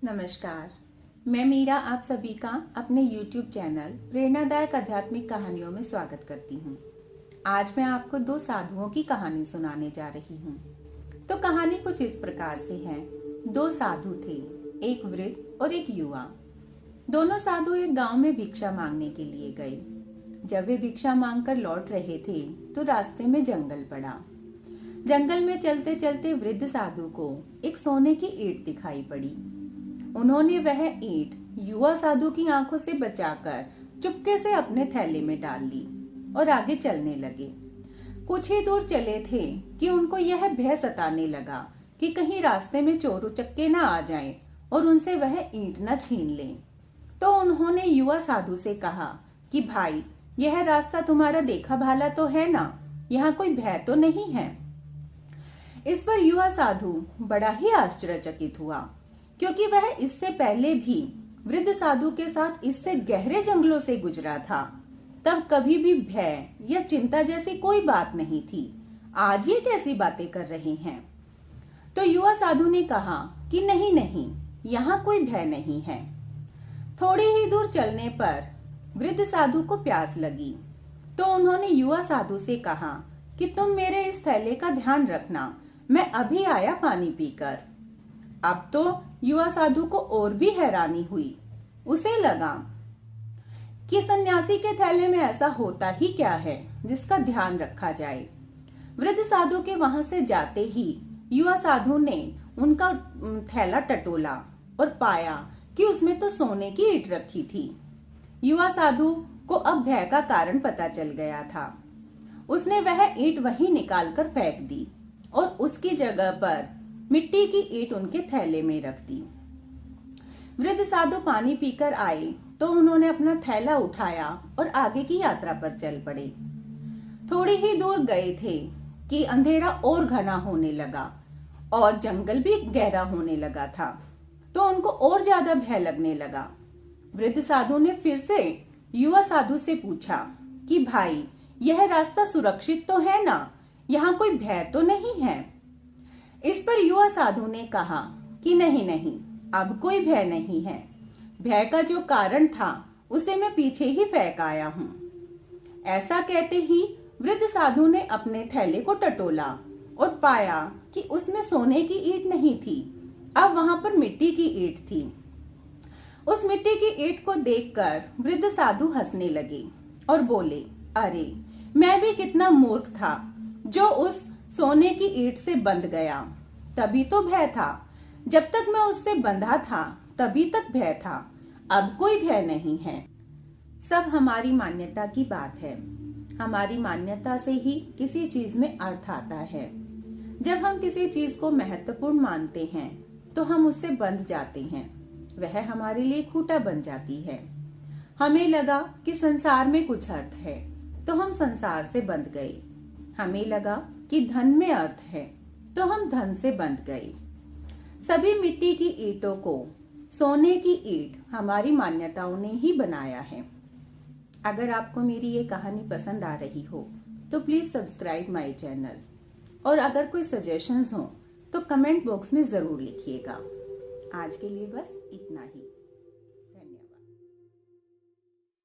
नमस्कार। मैं मीरा आप सभी का अपने YouTube चैनल प्रेरणादायक आध्यात्मिक कहानियों में स्वागत करती हूँ। आज मैं आपको दो साधुओं की कहानी सुनाने जा रही हूँ। तो कहानी कुछ इस प्रकार से है। दो साधु थे, एक वृद्ध और एक युवा। दोनों साधु एक गांव में भिक्षा मांगने के लिए गए। जब वे भिक्षा मांगकर लौट रहे थे तो रास्ते में जंगल पड़ा। जंगल में चलते चलते वृद्ध साधु को एक सोने की ईंट दिखाई पड़ी। उन्होंने वह ईंट युवा साधु की आंखों से बचाकर चुपके से अपने थैले में डाल ली और आगे चलने लगे। कुछ ही दूर चले थे कि उनको यह भय सताने लगा कि कहीं रास्ते में चोर उचक्के न आ जाएं और उनसे वह ईंट न छीन लें। तो उन्होंने युवा साधु से कहा कि भाई, यह रास्ता तुम्हारा देखा भाला तो है ना, यहाँ कोई भय तो नहीं है। इस पर युवा साधु बड़ा ही आश्चर्यचकित हुआ, क्योंकि वह इससे पहले भी वृद्ध साधु के साथ इससे गहरे जंगलों से गुजरा था। तब कभी भी भय या चिंता जैसी कोई बात नहीं थी। आज ये कैसी बातें कर रहे हैं। तो युवा साधु ने कहा कि नहीं नहीं, यहाँ कोई भय नहीं है। थोड़ी ही दूर चलने पर वृद्ध साधु को प्यास लगी। तो उन्होंने युवा साधु से कहा कि तुम मेरे इस थैले का ध्यान रखना, मैं अभी आया पानी पीकर। अब तो युवा साधु को और भी हैरानी हुई। उसे लगा कि सन्यासी के थैले में ऐसा होता ही क्या है जिसका ध्यान रखा जाए। वृद्ध साधु के वहां से जाते ही युवा साधु ने उनका थैला टटोला और पाया कि उसमें तो सोने की ईंट रखी थी। युवा साधु को अब भय का कारण पता चल गया था। उसने वह ईंट वहीं निकालकर फेंक दी और उसकी जगह पर मिट्टी की ईंट उनके थैले में रख दी। वृद्ध साधु पानी पीकर आए तो उन्होंने अपना थैला उठाया और आगे की यात्रा पर चल पड़े। थोड़ी ही दूर गए थे कि अंधेरा और घना होने लगा और जंगल भी गहरा होने लगा था। तो उनको और ज्यादा भय लगने लगा। वृद्ध साधु ने फिर से युवा साधु से पूछा कि भाई, यह रास्ता सुरक्षित तो है ना, यहाँ कोई भय तो नहीं है। इस पर युवा साधु ने कहा कि नहीं नहीं, अब कोई भय नहीं है। भय का जो कारण था उसे मैं पीछे ही फेंक आया हूँ। ऐसा कहते ही वृद्ध साधु ने अपने थैले को टटोला और पाया कि उसमें सोने की ईंट नहीं थी, अब वहां पर मिट्टी की ईंट थी। उस मिट्टी की ईंट को देखकर वृद्ध साधु हंसने लगे और बोले, अरे मैं भी कितना मूर्ख था जो उस सोने की ईंट से बंध गया। तभी तो भय था, जब तक मैं उससे बंधा था तभी तक भय था, अब कोई भय नहीं है। सब हमारी मान्यता की बात है। हमारी मान्यता से ही किसी चीज में अर्थ आता है। जब हम किसी चीज को महत्वपूर्ण मानते हैं तो हम उससे बंध जाते हैं, वह हमारे लिए खूंटा बन जाती है। हमें लगा कि संसार में कुछ अर्थ है तो हम संसार से बंध गए। हमें लगा कि धन में अर्थ है तो हम धन से बंध गए। सभी मिट्टी की ईंटों को सोने की ईंट हमारी मान्यताओं ने ही बनाया है। अगर आपको मेरी ये कहानी पसंद आ रही हो तो प्लीज सब्सक्राइब माय चैनल, और अगर कोई सजेशंस हो तो कमेंट बॉक्स में जरूर लिखिएगा। आज के लिए बस इतना ही।